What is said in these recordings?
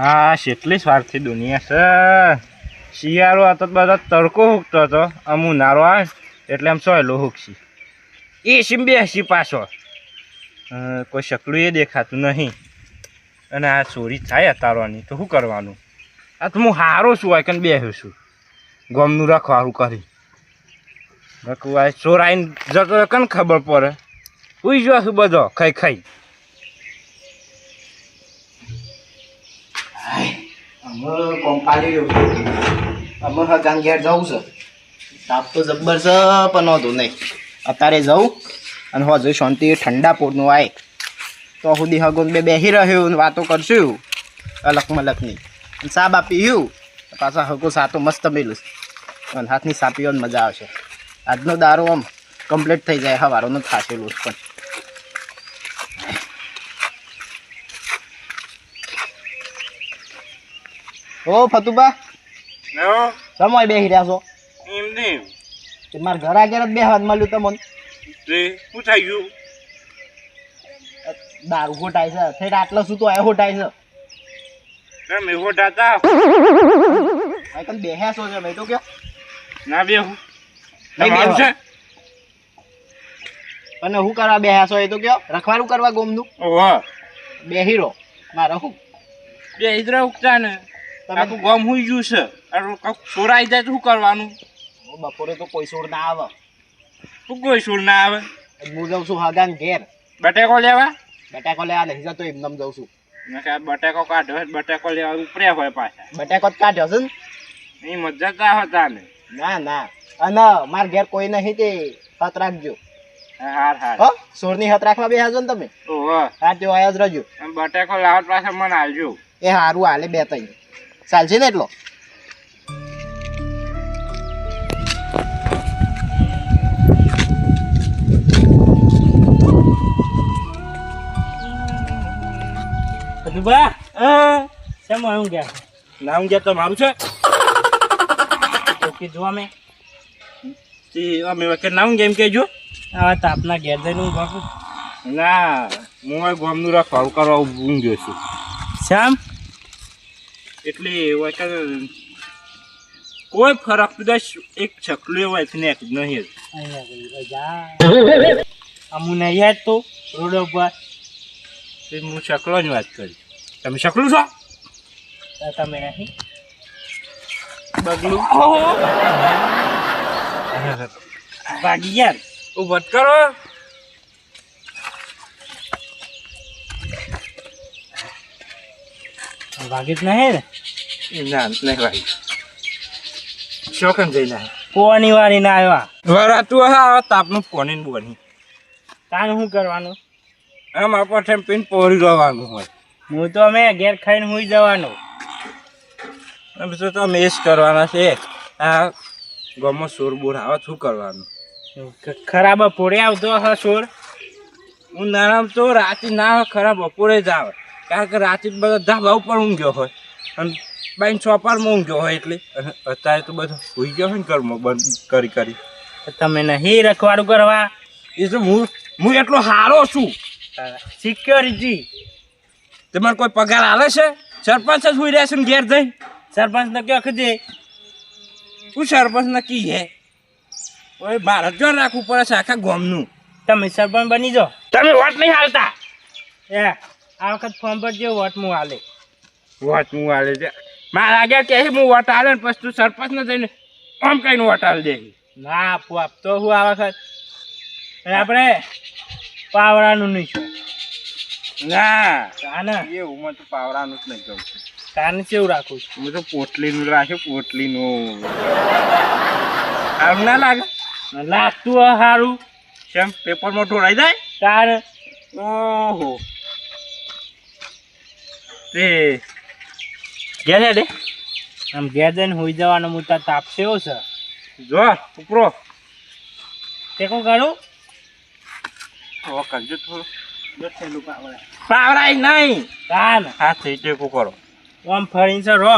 હા કેટલી સ્વાર્થી દુનિયા છે. શિયાળો હતો બધો તડકો હુકતો હતો, આમ ઉનાળો આવે એટલે આમ સોયલો હુકશી એ સીમ બેસી પાછો. કોઈ શકલું એ દેખાતું નહીં અને આ ચોરી થાય અતારવાની તો શું કરવાનું? આ તો હું હારો છું આ કન બેસ્યો છું ગમનું રખવાળું કરી રખવા ચોર આવીને જતો કને ખબર પડે. ઉઈ જો છું બધો ખાઈ ખાઈ. અમે કોમ્પાલી રહ્યું અમે હગાન ઘેર જવું છે. તાપ તો જબ્બર છે પણ નહોતું નહીં. અત્યારે જવું અને હજુ શાંતિ ઠંડા પોળનું આવે તો સુધી હગોન બેસી રહ્યું ને વાતો કરશું અલગ મલકની. સા બા પીયું પાછા હગો સાતો મસ્ત મેલું અને હાથની સા પીવાની મજા આવશે. આજનો દારૂ આમ કમ્પ્લીટ થઈ જાય હવારોનો થાશેલું પણ. ઓ ફતુબા સમય બેસી રહ્યા છો? એમ નહીં મારા ઘર આગળ જ બેહવા મળ્યું તમને. શું થઈ ગયું? દારૂ ખોટાય છે થઈને આટલો શું તો આ ખોટાય છે. તમે હોટા તમે બેહ્યા છો છે ભાઈ તો કયો ના બેહું નહીં છે અને હું કરવા બેહ્યા છો એ તો કયો રખવાડું કરવા ગોમનું બેહી રહો મારે હું બે હિજરા ઉગતા ને આખું ગમ હુઈ ગયું છે. સોરાઈ જાય તો શું કરવાનું? બપોરે તો કોઈ સોર ના આવે. શું કોઈ સોર ના આવે? હું જઉં છું હગાન ઘેર બટેકો લેવા. બટાકો લેવા નહીં જતો એમને જઉં છું. બટેકો કાઢ્યો બટેકો લેવા ઉપર્યા હોય પાછા. બટાકો જ કાઢ્યો છે ને એ મજા તા હતા ને. ના ના અને મારા ઘેર કોઈ નહીં તે હાથ રાખજો. હાર હાર હો સોરની હાથ રાખવા બેહાજો ને તમે. ઓહો હા તે આયા જ રહેજો. બટેકો લાવવા પાછા મને આવજો. એ હારું હાલે બે ત્રણ ચાલશે ને એટલો. નામ ગયા તમારું છે કીધું અમે અમે વખત નામ કેમ કેજો. હવે તાપના ઘેર જઈને હું બાપુ ના હું ગમનું રખવાડું કરવા ઊંઘ્યો છું. શ્યામ એટલે વખત કોઈ ફરક દસ એક છકલું એવું હોય ને નહીં અમુ નહીં યાદ તો રોડ ઉપર હું શકલો જ વાત કરી. તમે શકલું છો? તમે નહીં બગલું ભાગી યાર ઉભત કરો. ભાગી જ નહીં ને ના નહીં ભાઈ શોખન જઈને પોની વાળી ના આવ્યા વરાતું હા તાપનું પોની બોની તાને શું કરવાનું? આમ આપણે પીને પોરી રહેવાનું હોય. હું તો અમે ઘેર ખાઈને સુઈ જવાનું. પછી તો અમે એ જ કરવાના છે. આ ગામમાં સોર બોર આવે શું કરવાનું? ખરાબ બપોરે આવતો હા સોર. હું નાના તો રાતે ના હોય ખરાબ બપોરે જ આવે કારણ કે રાતે બધા ધાબા ઉપર ઊંઘ્યો હોય અને બાઈને ચોપારમાં ઊંઘ્યો હોય એટલે અત્યારે તો બધું સુઈ ગયો હોય ને ઘરમાં બંધ કરી કરી. તમે નહીં રખવાડું કરવા? એ તો હું એટલો સારો છું. સિક્યોરિટી તમારે કોઈ પગાર આવે છે? સરપંચ જ સુઈ રહ્યા છે ને ઘેર જઈ. સરપંચ ને કયો ખજે શું સરપંચ નક્કી હે? ઓય ભારત જો રાખવું પડે છે આખા ગામનું. તમે સરપંચ બની જાઓ. તમે વોટ નહીં હાલતા? આ વખત ફોર્મ પર જે વોટ હું હાલે. વોટ હું હાલે છે મારા આગળ કહે હું વોટ હાલે ને પછી તું સરપંચ ને જઈને આમ કઈને વોટ હાલ દે. ના આપું આપતો હું આ વખત આપણે પાવડાનું નહીં છું. ના ના એવું મને તો પાવરાનું જ નહીં કહું છું. તાને કેવું રાખું છું? હું તો પોટલીનું રાખ્યું પોટલીનું. સારું ના લાગે? લાગતું હોય સારું. કેમ પેપરમાં ઢોળાઈ જાય? તાર ઓહો તે ઘેર દે આમ ઘેર જઈને હોઈ જવાનું હું તાર તાપશે એવું છે. જો ઉપરો તે કોણ કરું? કરજો થોડું પાવરાય નહીં. તાન હાથ થઈ ટેકો કરો. આમ ફરીને છે રો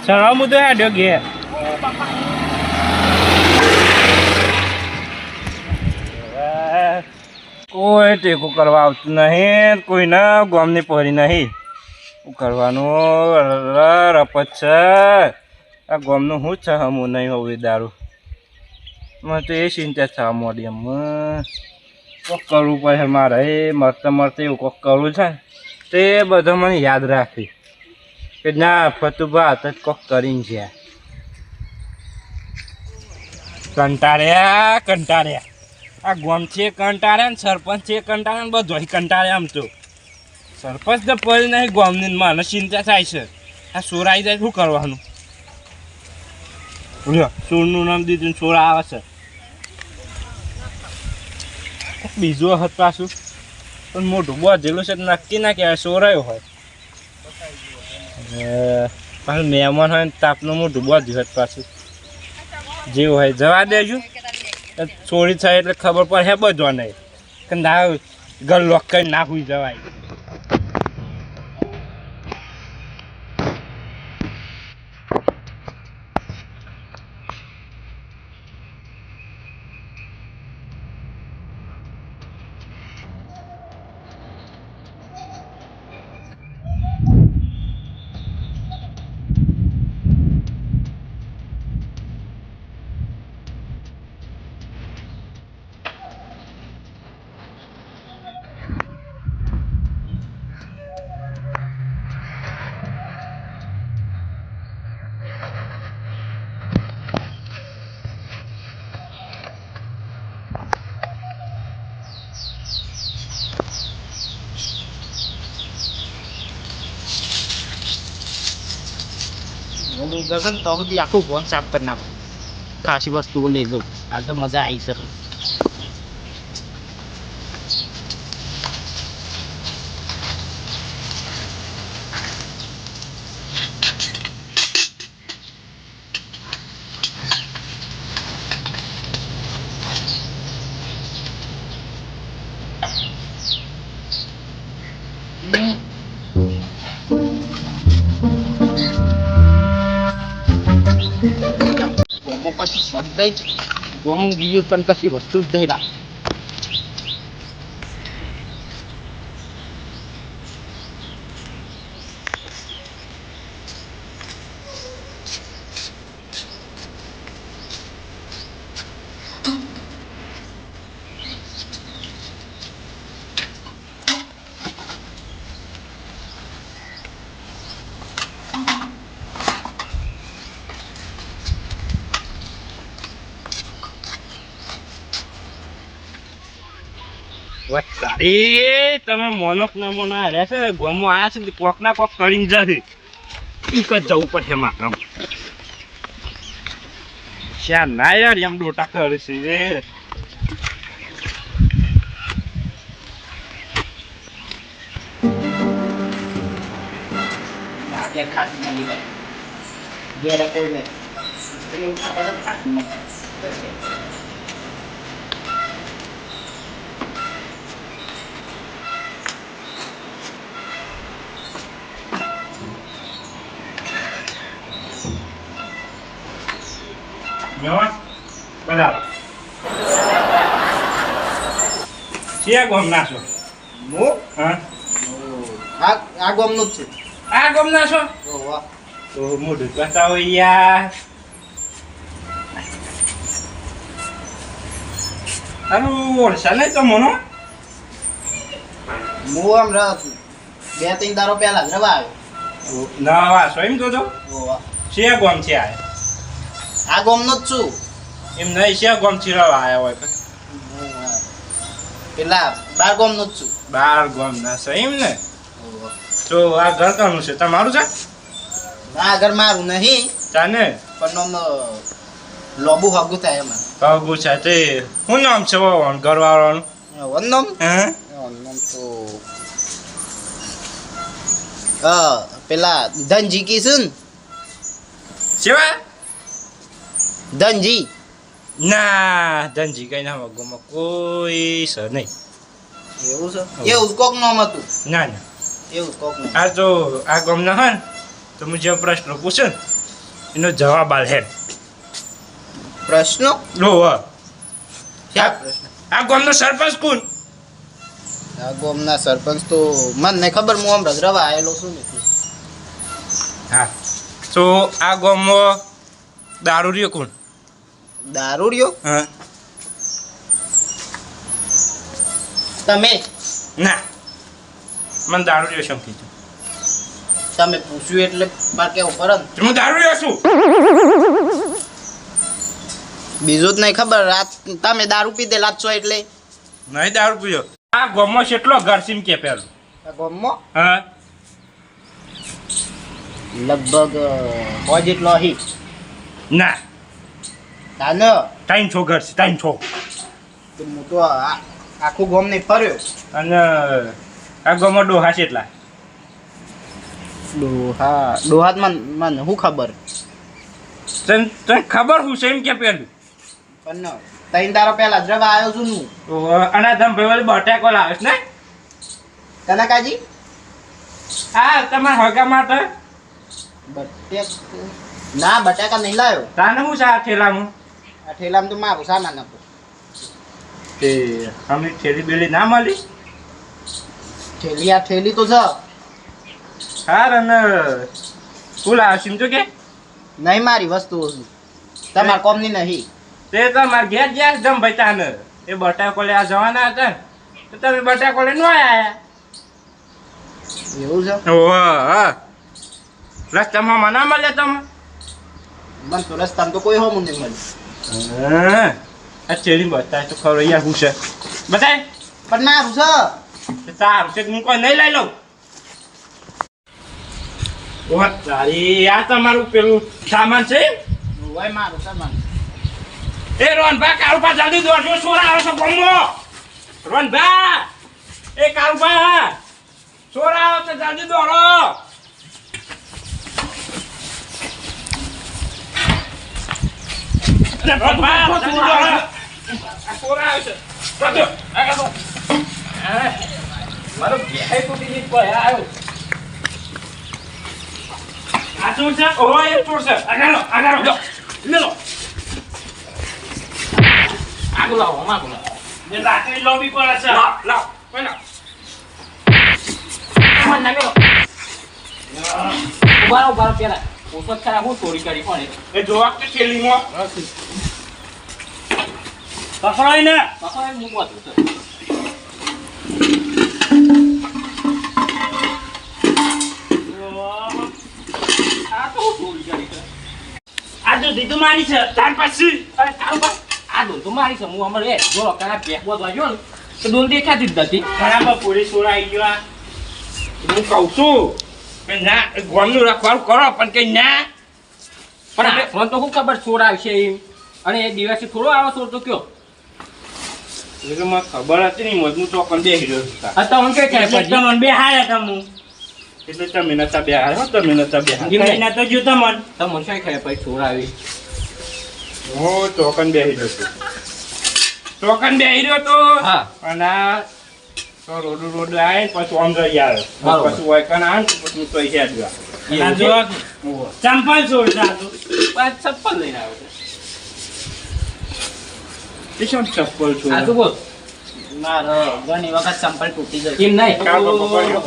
ચલો હું તો હેડ્યો ઘેર. કોઈ ટેકો કરવા આવતું નહીં, કોઈના ગામની પરી નહીં. શું કરવાનું? રપત છે આ ગામનું. શું છે હમું નહીં હોવી દારૂ. મને તો એ ચિંતા થવા માંડી. એમ કોક કરવું પડે મારે. એ મરતે એવું કોક કરવું છે તે બધો મને યાદ રાખી કે ના ફતુભા હાથ જ કોક કરીને છે. કંટાળ્યા આ ગામથી કંટાળ્યા ને સરપંચ કંટાળ્યા ને બધો કંટાળ્યા. આમ તો સરપંચ તો પડી નહીં ગામની. મને ચિંતા થાય છે આ સોર આવી જાય શું કરવાનું? સોરનું નામ દીધું ને સોર આવે છે. બીજું હતું પાછું પણ મોટું બધેલું છે નક્કી ના કહેવાય સોરાયો હોય. પાછું મહેમાન હોય ને તાપનું મોટું બધું હતું પાછું. જેવું હોય જવા દેજો. ચોરી થાય એટલે ખબર પડે હે બધો નહીં કે ના ઘર લોક કરી ના હોઈ જવાય. ગગન તો સુધી આખું ફોન સાફ કરી નાખું. ખાસી વસ્તુઓ લઈ લઉં. આ તો મજા આવી શકે. પછી બધા જ ગોમ બીજું પણ કશી વસ્તુ જ નહીં રાખ. તમે મોનક ના મોના રહેશે ગામમાં આવ્યા છે કોક ના કોક કરીને જશે. ઈ જ જવું પડશે મારે. શ્યા ના યાર એમ ડોટા કરે છે. બરાબર શિયા ગોમ નાશો? હા આ ગોમનું જ છે. આ ગોમ નાશો તો મોઢું બતાવો યાર. તારું ઓળશા નહીં તો મોનો? હું આમ રહ્યો છું 2-3 દારો પહેલા જ રવા આવ્યો. ના વાસો એમ તો શિયા ગોમ છે આ ગોમનો જ છું. એમ નહીં શિયા ગોમ થી રવા આવ્યા હોય પેલા 12 ગોમનો જ છું. 12 ગોમ ના છે એમ ને? તો આ ઘર કોનું છે? તમારું છે? આ ઘર મારું નહીં તાને પણ આમ લોબુ હગું થાય એમાં. હગું છે તે શું નામ છે ઘરવાળાનું? વનનામ નામ તો પેલા ધનજી કિશન. શેવા? ધનજી ના ધનજી કઈ નામ ગોમાં કોઈ છે નહીં. એવું છે? એવું જ કોક નામ હતું. ના ના એવું જ કોક નામ. આ તો આ ગામના હોય ને તો હું જે પ્રશ્ન પૂછું ને એનો જવાબ આલ હે. પ્રશ્નો? લો ક્યાં પ્રશ્ન? આ ગામનો સરપંચ કોણ? આ ગામના સરપંચ તો મને નહીં ખબર, હું આમ રજરવા આવેલો છું ને. હા તો આ ગામમાં દારૂ રહ્યો કોણ? દારૂડિયો હા તમે ના, મને દારૂ રહ્યો શું કીધું? તમે પૂછ્યું એટલે મારે કેવું પડે ને. હું દારૂ રહ્યો છું. બીજું જ નહીં ખબર. રાત તમે દારૂ પીધેલા જ છો એટલે. નહીં દારૂ પીયો. આ ગામમાં કેટલો ઘરસીમ કે પેલું? આ ગામમાં હા લગભગ હો જેટલો હી. ના તાનો ટાઈમ છો ઘર છે, ટાઈમ છો. તો હું તો આખું ગામ નહીં ફર્યો. અને આ ગામમાં ડોહા છે એટલા. ડોહાત મને શું ખબર, તને ખબર હું છે એમ કે પેલું? પણ ત્રણ દારો પહેલા જ રવા આવ્યો છું હું. તો અનાધમ ભાઈ બટાકો લાવે છે ને? કનકાજી હા તમારા હગા માટે. ના બટાકા નહીં લાવ્યો. તાને હું છે આ ઠેલામાં? આ ઠેલામાં તો મારું સામાન હતું. તે અમે ઠેલી બેલી ના મળી. ઠેલી તો છે. હાર અને તું લાવશીમ તો કે નહીં મારી વસ્તુઓ છે, તમારા કોમની નહીં. તે તમારે ઘેર ગયા જમ ભાઈ તાને એ બટાકો લેવા જવાના હતા ને, તો તમે બટાકો લઈને ન આયા. એવું છે? ઓહ રસ્તામાં મના મળે તમે? મને તો રસ્તામાં તો કોઈ હોમું નહીં મળ્યું. હા આ ચેલી બતાય તો ખરો યાર હું છે બતાય. પણ મારું છે. સારું છે હું કોઈ નહીં લઈ લઉં. ઓહ તારી આ તમારું પેલું સામાન છે? હોય મારું સામાન. એ રોનભા કારુભા જલ્દી દોડજો, સોરા આવે છે ગમો. રોનભા એ કારુભા સોરા આવે છે જલ્દી દોડો. રોનભા જલ્દી દોડો. આ સોરા આવે છે. દોડો. આગળ દોડ. મારો ભેહે તૂટી ગઈ કોઈ આવ્યો. આ શું છે? ઓહો એ ચોર છે. આગળ લો. લે લો. આગળ લાવો, આગળ લાવો. જે લાકડી લોબી પડે છે. લાવ, કોઈ લાવ. આમાં નાખો. ઉભા પેલા ઓછો ખરા હું ચોરી કરી પણ એ જોવા કે થેલીમાં. પકડાય ને. પકડાય મૂકવા તો આ તો હું ચોરી કરી છે. આ તો દીધું મારી છે. તાર પછી આ દોલ તો મારી છે. હું અમારે જો કરા બેકવા વાગ્યો ને તો દોલ દેખાતી જ નથી. ખરાબ પોલીસ સોરા આવી ગયા. હું કહું છું કે ના ગોમનું રખવાડું કરો પણ કે ના. પણ આપણને તો શું ખબર ચોર આવશે એમ, અને એ દિવસે થોડો આવો ચોર તો કયો. એટલે મને ખબર હતી નહીં, હું તો પણ બેસી રહ્યો છું. આ તો હું કે તમને બે હાયા તમે એટલે તમે નતા બે હાયા, તમે નતા બે હાયા તો જો તમને તો મને શું ખબર પછી ચોર આવી. હું ચોકન બેસી રહ્યો છું. ચોકન બેસી રહ્યો તો હા અને આ તો રોડ આવે પછી આમ જઈ આવે બરોબર. પછી વાયકન આવે ને પછી હું તો હેડ આ જો ચંપલ છોડ હતું. પાંચ ચપ્પલ લઈને આવ્યો છે. એ શું ચપ્પલ આ છું તો બોલ મારે ઘણી વખત સંપલ તૂટી ગઈ. એમ નહીં કાળો પકડ્યો.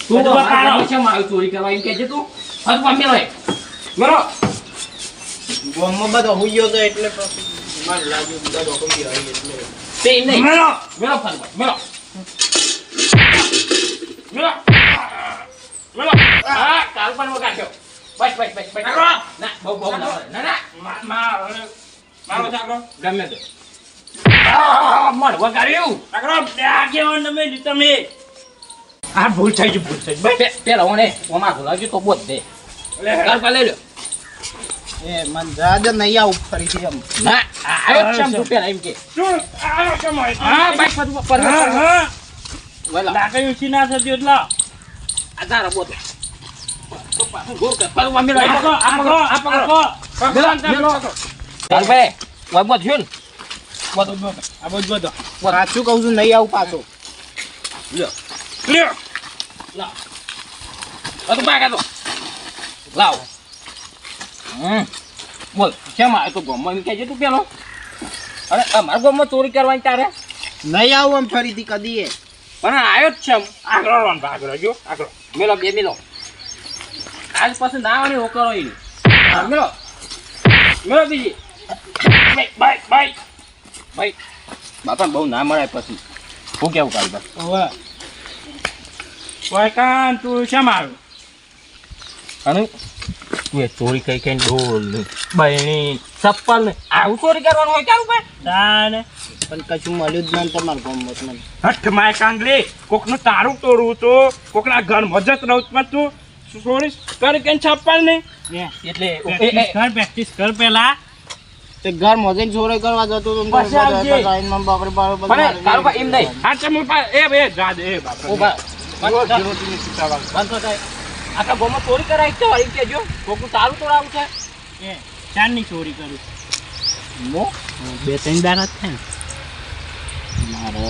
તું તો બધું કાળો કાળો. છે મારું ચોરી કરવા એમ કહેજે તું. હદ પામી રહે બરો ગામમાં બધો હુઈ ગયો તો એટલે પછી મને લાગ્યું બધો હુઈ ગયો એટલે. તે એમ નહીં મેલો મેલો ફરવા મેલો મેલો મેલો હા કાલ પણ વગાડ્યો. બસ બસ બસ બસ આગળ. ના બહુ બહુ ના ના મારો ચાકરો ગમે તે મળ વગાડ્યું. ચાકરો ત્યાં કેવાનું તમે તમે આ ભૂલ થઈ ગઈ, ભૂલ થઈ ગઈ. બસ પેલા ઓને ઓમાં બોલાવજો તો બોધ દે કાલ પર લઈ લો. એ મને રાજ નહીં આવું ફરીથી એમ. ના આવ્યો છે તું પેલા એમ કે શું આ સમય હા બસ પર પર હા વેલા લાકડી ઉછી ના થતી એટલે આ તારા બોધ તો પાછું ગોર કર પર મેલો આ પકડો મેલો ચાલ ભાઈ ઓય બોધ છું આ બધું પાછું કહું છું નહીં આવું પાછું. લ્યો લાવ આ તો બાગ આ તો લાવ બોલ કેમ આ તો ગોમમાં એમ કહેજે તું પેલો. અરે અમારા ગોમમાં ચોરી કરવાની તારે નહીં આવું એમ ફરીથી કદી એ. પણ આવ્યો જ છે આમ. આગળ રોન આગળ જો આગળ મેલો બે મેલો આજ પછી ના આવવાની ઓકરો ઈ હા, મેલો મેલો બીજી બાય બાય બાય બાપા બહુ ના મળે પછી હું કેવું કાલ બસ હવે વાયકાન તું શા મારું અને તું એ ચોરી કઈ કઈ ડોલ ને બહેણી ચપ્પલ ને આવું ચોરી કરવાનું હોય કારું ભાઈ તાને પણ કશું મળ્યું જ નહીં તમારા ગામમાં મને. હઠ માય કાંગલી કોકનું તારું તોડવું તો કોકના ઘર મજત રહું પણ તું ચોરી કરી કઈ છપ્પલ નહીં એટલે પ્રેક્ટિસ કર પેલા તે ઘર મોજે ચોરી કરવા જતો તો પાછા આવજે. બાપરે બાપરે પણ કારું ભાઈ એમ નહીં હા ચમ એ જા દે એ બાપા ઉભા રોજ રોટીની ચિંતા બંધ થાય આખા ગામમાં ચોરી કરાય છે વાળી કેજો કોકનું તારું તોડાવું છે એ ચાંદની ચોરી કરું મો 2-3 દાડા થાય મારે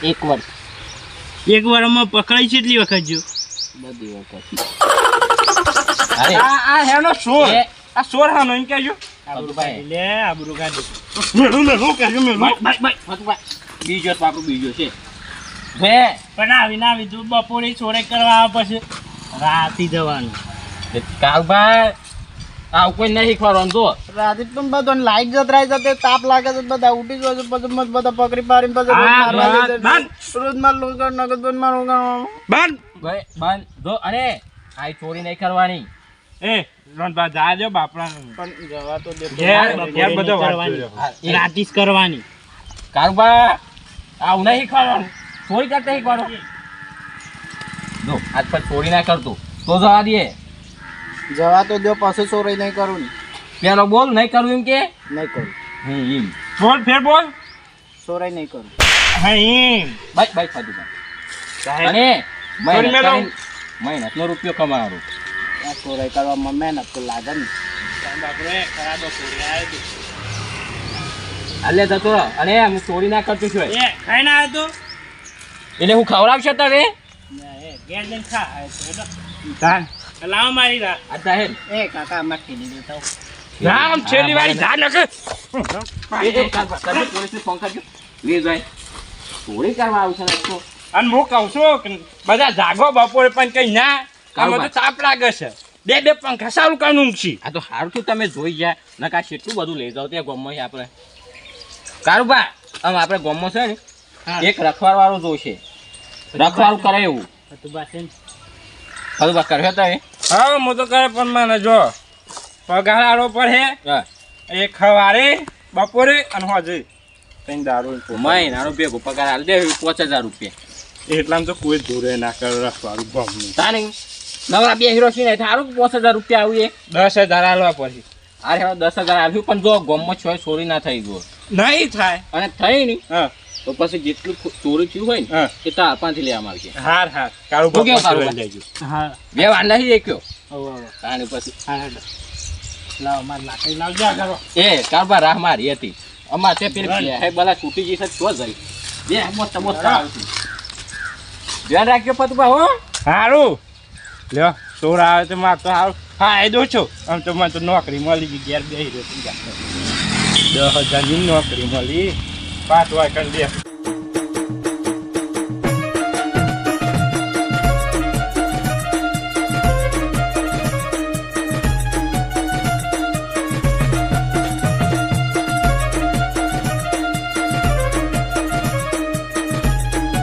એક વર્ષ એક વારમાં પકડાઈ છે એટલી વખત જો બધી વખત અરે આ હેનો ચોર એ- આ ચોર હાનો એમ કહેજો ફતુભાઈ. લે આબરૂ કાઢી મેલું કહેજો મેલું ભાઈ ફતુભાઈ બીજો જ પાપડું બીજો છે હે પણ આવી તું બપોરે ચોરે કરવા આવે પછી રાતી જવાનું કાળભાઈ આવું કોઈ નહીં શીખવાડવાનું તો રાતે પણ બધો લાઈટ જતરાય જતે તાપ લાગે છે બધા ઉઠી જાય છે પછી મત બધા પકડી પાડીને પછી રોજ હા, મારવા બંધ, જશે. બંધ. રોજ માર લોગર નગદ બંધ મારું બંધ ભાઈ બંધ જો અને આ ચોરી નહીં કરવાની એ રોનબા જાજો બાપડા પણ જવા તો દે ઘેર બધો વાંચજો રાતીસ કરવાની કાળભાઈ આવું નહીં શીખવાડવાનું ચોરી કરતા શીખવાડો જો આજ પર ચોરી ના કરતું તો જવા દે જવા તો દો પછી ચોરી નહીં કરું ને પેલો બોલ નહીં કરવું એમ કે નહીં કરું એમ બોલ ફેર બોલ ચોરી નહીં કરું હા એમ બાઈ બાઈ ફતુભાઈ અને ચોરી મેલો. મહેનતનો રૂપિયો કમાવાનો આ ચોરી કરવામાં મહેનત તો લાગે ને બાપરે ખરાબો ચોરી આવે હાલે જતો રહો. અને હું ચોરી ના કરતું છું એ ખાઈ ના આવ્યો એટલે હું ખવડાવશે તને ઘેર જઈને ખા તાન લાવ મારી રા આ સાહેબ એ કાકા આમાં ઠેલી દેતા હોઉં. રામ છેલ્લી વાળી જા નકે ચોરી કરવા આવશે ને તો અને હું કહું છું કે બધા જાગો બપોરે પણ કઈ ના આમાં તો તાપ લાગે છે બે પંખા સારું કાનું ઊંઘી આ તો સારું થયું તમે જોઈ જાય નકા કેટલું બધું લઈ જાવ ત્યાં ગોમમાં આપણે કારુબા આમ આપણે ગોમમાં છે ને એક રખવાડ વાળો જોશે રખવાડું કરે એવું કારુબા કર્યો તમે હા હું તો કરે પણ મને જો પગાર આરો પર હે એ ખવારે બપોરે અને હોજે તઈ દારૂ મહિનાનો ભેગો પગાર હાલ દે 5000 રૂપિયા એટલામાં તો કોઈ દૂરે ના કરે રખવાડું ગમનું તાને નવરા બે હીરો છે ને સારું 5000 રૂપિયા આવીએ 10,000 આલવા પછી અરે હવે 10000 આવ્યું પણ જો ગોમમાં છોય ચોરી ના થઈ ગયો નહીં થાય અને થઈ નહીં હા તો પછી જેટલું ચોરી થયું હોય ને હા એ તો આપણથી લેવામાં આવશે હાર કાળું હું કેવું બાપા કાળું? લઈ લેજો હા બે વાર નહીં એક્યો હવે હવે તાણે પછી હા લાવ માર લાકડી લાવ જા કરો એ કારબા રાહ મારી હતી અમાર તે પેલી હે બલા છૂટી જઈ છે તો જઈ બે મસ્ત મસ્ત આવતી ધ્યાન રાખજો ફતુબા હો સારું લ્યો ચોર આવે તો માર તો સારું ફાયદો છો આમ તો મને તો નોકરી મળી ગઈ ઘેર બેસી રહ્યો 10,000 ની નોકરી મળી 5 વાગ્યા દે